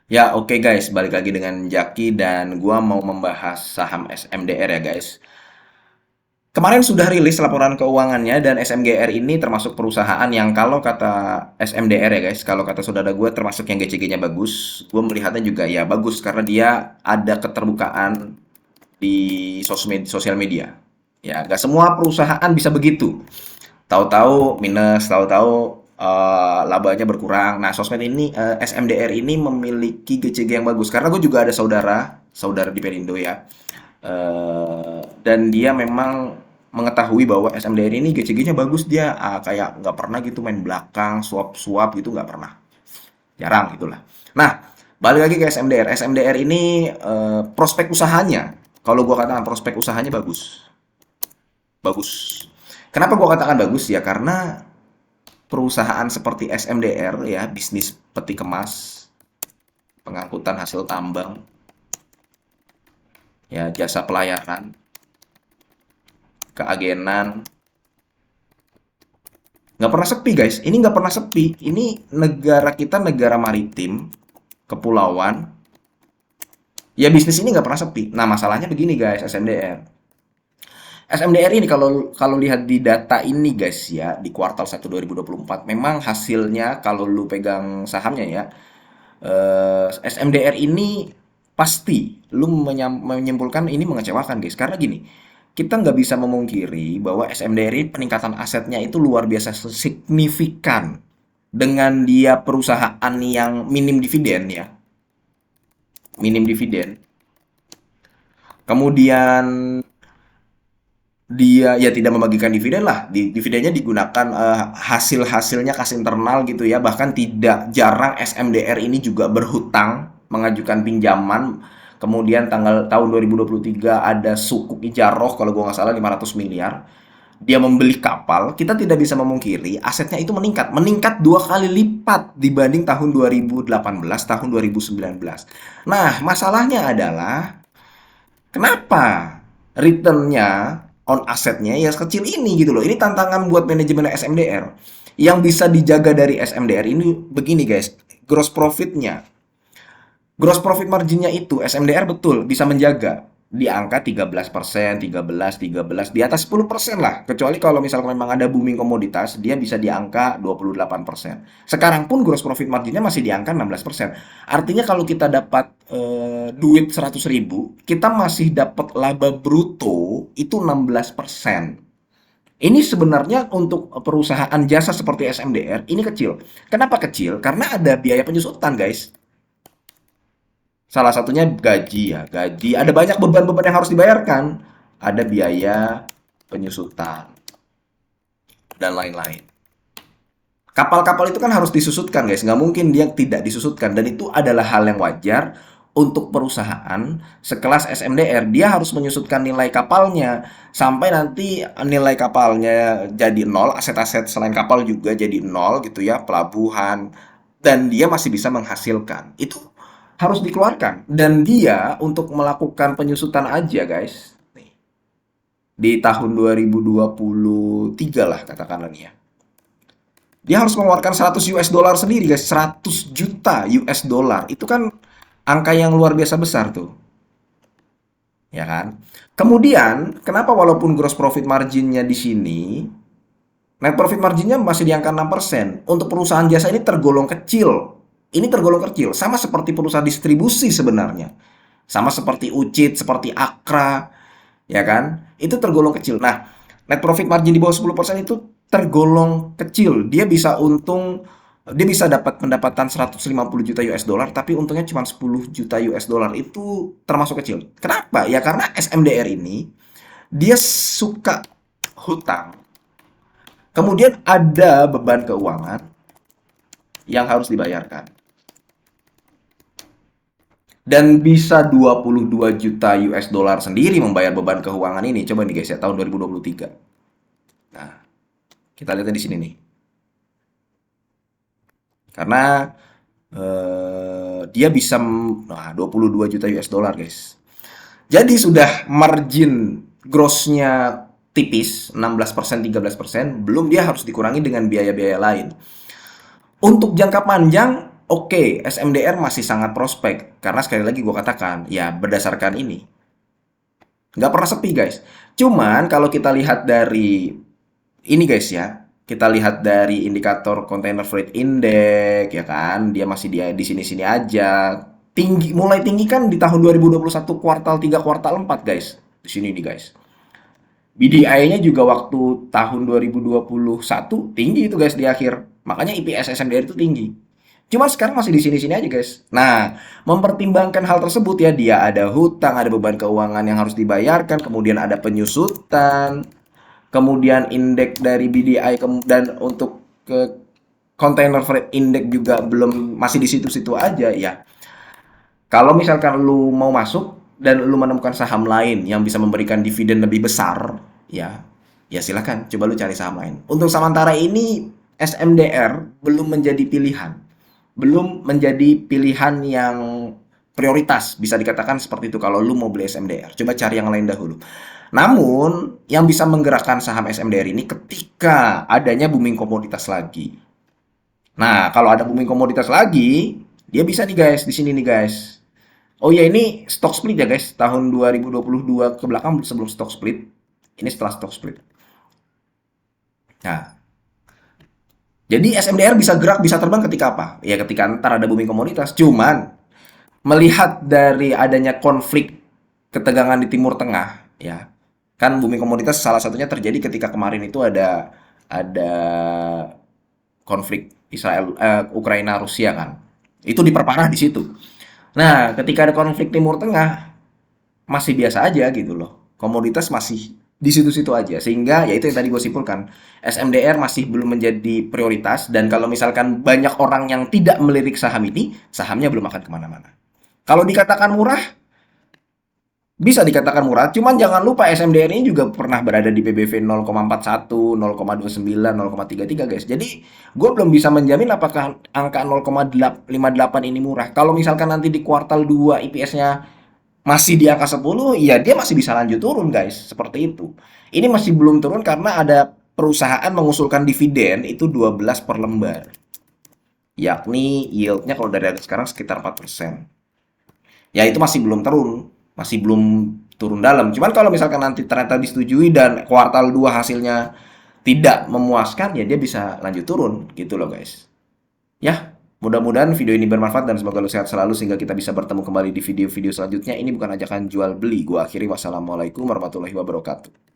Ya, oke guys, balik lagi dengan Jaki dan gua mau membahas saham SMDR ya guys. Kemarin sudah rilis laporan keuangannya dan SMGR ini termasuk perusahaan yang kalau kata SMDR ya guys, kalau kata saudara gue termasuk yang GCG-nya bagus. Gue melihatnya juga ya bagus karena dia ada keterbukaan di sosial media. Ya, gak semua perusahaan bisa begitu. Tahu-tahu minus, tahu-tahu labanya berkurang. Nah, sosmed ini SMDR ini memiliki GCG yang bagus karena gue juga ada saudara di Perindo ya. Dan dia memang mengetahui bahwa SMDR ini GCG-nya bagus dia kayak nggak pernah gitu main belakang suap-suap gitu nggak pernah, jarang gitulah. Nah, balik lagi ke SMDR. SMDR ini prospek usahanya, kalau gua katakan prospek usahanya bagus, bagus. Kenapa gua katakan bagus ya? Karena perusahaan seperti SMDR ya, bisnis peti kemas, pengangkutan hasil tambang, ya jasa pelayaran, keagenan, nggak pernah sepi guys. Ini nggak pernah sepi. Ini negara kita negara maritim, kepulauan. Ya bisnis ini nggak pernah sepi. Nah masalahnya begini guys, SMDR. SMDR ini kalau kalau lihat di data ini guys ya di kuartal 1 2024 memang hasilnya kalau lu pegang sahamnya ya SMDR ini pasti lu menyimpulkan ini mengecewakan guys karena gini kita nggak bisa memungkiri bahwa SMDR ini peningkatan asetnya itu luar biasa signifikan dengan dia perusahaan yang minim dividen ya, minim dividen. Kemudian dia ya tidak membagikan dividen lah. Dividennya digunakan hasil-hasilnya kas internal gitu ya. Bahkan tidak jarang SMDR ini juga berhutang, mengajukan pinjaman. Kemudian tahun 2023 ada sukuk ijaroh kalau gua nggak salah 500 miliar. Dia membeli kapal, kita tidak bisa memungkiri asetnya itu meningkat dua kali lipat dibanding tahun 2018, tahun 2019. Nah, masalahnya adalah kenapa returnnya on asetnya ya sekecil ini gitu loh. Ini tantangan buat manajemen SMDR. Yang bisa dijaga dari SMDR ini begini guys, gross profitnya. Gross profit marginnya itu SMDR betul bisa menjaga di angka 13%, 13, di atas 10% lah. Kecuali kalau misalkan memang ada booming komoditas, dia bisa di angka 28%. Sekarang pun gross profit marginnya masih di angka 16%. Artinya kalau kita dapat duit 100.000, kita masih dapat laba bruto itu 16%. Ini sebenarnya untuk perusahaan jasa seperti SMDR ini kecil. Kenapa kecil? Karena ada biaya penyusutan, guys. Salah satunya gaji ya, gaji. Ada banyak beban-beban yang harus dibayarkan. Ada biaya penyusutan dan lain-lain. Kapal-kapal itu kan harus disusutkan, guys. Nggak mungkin dia tidak disusutkan. Dan itu adalah hal yang wajar untuk perusahaan sekelas SMDR. Dia harus menyusutkan nilai kapalnya. Sampai nanti nilai kapalnya jadi nol, aset-aset selain kapal juga jadi nol gitu ya, pelabuhan. Dan dia masih bisa menghasilkan. Itu harus dikeluarkan. Dan dia untuk melakukan penyusutan aja, guys. Nih, di tahun 2023 lah katakanlah nih ya. Dia harus mengeluarkan 100 US dollar sendiri guys, 100 juta US dollar. Itu kan angka yang luar biasa besar tuh, ya kan? Kemudian, kenapa walaupun gross profit marginnya di sini, net profit marginnya masih di angka 6%. Untuk perusahaan jasa ini tergolong kecil. Ini tergolong kecil, sama seperti perusahaan distribusi sebenarnya. Sama seperti Ucit, seperti Akra, ya kan? Itu tergolong kecil. Nah, net profit margin di bawah 10% itu tergolong kecil. Dia bisa dapat pendapatan 150 juta US dollar, tapi untungnya cuma 10 juta US dollar. Itu termasuk kecil. Kenapa? Ya karena SMDR ini dia suka hutang. Kemudian ada beban keuangan yang harus dibayarkan. Dan bisa 22 juta US dollar sendiri membayar beban keuangan ini. Coba nih guys ya, tahun 2023. Nah, kita lihat di sini nih. Karena dia bisa 22 juta US dollar, guys. Jadi sudah margin grossnya tipis, 16%, 13%, belum dia harus dikurangi dengan biaya-biaya lain. Untuk jangka panjang, Oke, SMDR masih sangat prospek karena sekali lagi gue katakan ya berdasarkan ini nggak pernah sepi guys. Cuman kalau kita lihat dari ini guys ya, kita lihat dari indikator Container Freight Index ya kan, dia masih di sini-sini aja. Tinggi, mulai tinggi kan di tahun 2021 kuartal 3 kuartal 4 guys. Di sini nih guys. BDI-nya juga waktu tahun 2021 tinggi itu guys di akhir. Makanya IPS SMDR itu tinggi. Cuma sekarang masih di sini-sini aja guys. Nah, mempertimbangkan hal tersebut ya, dia ada hutang, ada beban keuangan yang harus dibayarkan, kemudian ada penyusutan, kemudian indeks dari BDI dan untuk ke container freight index juga belum masih di situ-situ aja ya. Kalau misalkan lu mau masuk dan lu menemukan saham lain yang bisa memberikan dividen lebih besar, ya silakan coba lu cari saham lain. Untuk sementara ini SMDR belum menjadi pilihan. Belum menjadi pilihan yang prioritas, bisa dikatakan seperti itu kalau lu mau beli SMDR. Coba cari yang lain dahulu. Namun, yang bisa menggerakkan saham SMDR ini ketika adanya booming komoditas lagi. Nah, kalau ada booming komoditas lagi, dia bisa nih guys, di sini nih guys. Oh ya, ini stock split ya guys, tahun 2022 ke belakang sebelum stock split. Ini setelah stock split. Nah, jadi SMDR bisa gerak, bisa terbang ketika apa? Ya ketika ntar ada booming komoditas. Cuman, melihat dari adanya konflik ketegangan di Timur Tengah, ya kan booming komoditas salah satunya terjadi ketika kemarin itu ada konflik Ukraina Rusia kan. Itu diperparah di situ. Nah, ketika ada konflik Timur Tengah masih biasa aja gitu loh. Komoditas masih di situ-situ aja. Sehingga ya itu yang tadi gue simpulkan. SMDR masih belum menjadi prioritas dan kalau misalkan banyak orang yang tidak melirik saham ini, sahamnya belum akan kemana-mana. Kalau dikatakan murah, bisa dikatakan murah, cuman jangan lupa SMDR ini juga pernah berada di PBV 0,41, 0,29, 0,33 guys. Jadi gue belum bisa menjamin apakah angka 0,58 ini murah. Kalau misalkan nanti di kuartal 2 IPS-nya masih di angka 10, ya dia masih bisa lanjut turun guys. Seperti itu. Ini masih belum turun karena ada perusahaan mengusulkan dividen itu 12 per lembar. Yakni yieldnya kalau dari sekarang sekitar 4%. Ya itu masih belum turun, masih belum turun dalam. Cuman kalau misalkan nanti ternyata disetujui dan kuartal 2 hasilnya tidak memuaskan, ya dia bisa lanjut turun gitu loh guys. Ya, mudah-mudahan video ini bermanfaat dan semoga lo sehat selalu sehingga kita bisa bertemu kembali di video-video selanjutnya. Ini bukan ajakan jual beli. Gua akhiri wassalamualaikum warahmatullahi wabarakatuh.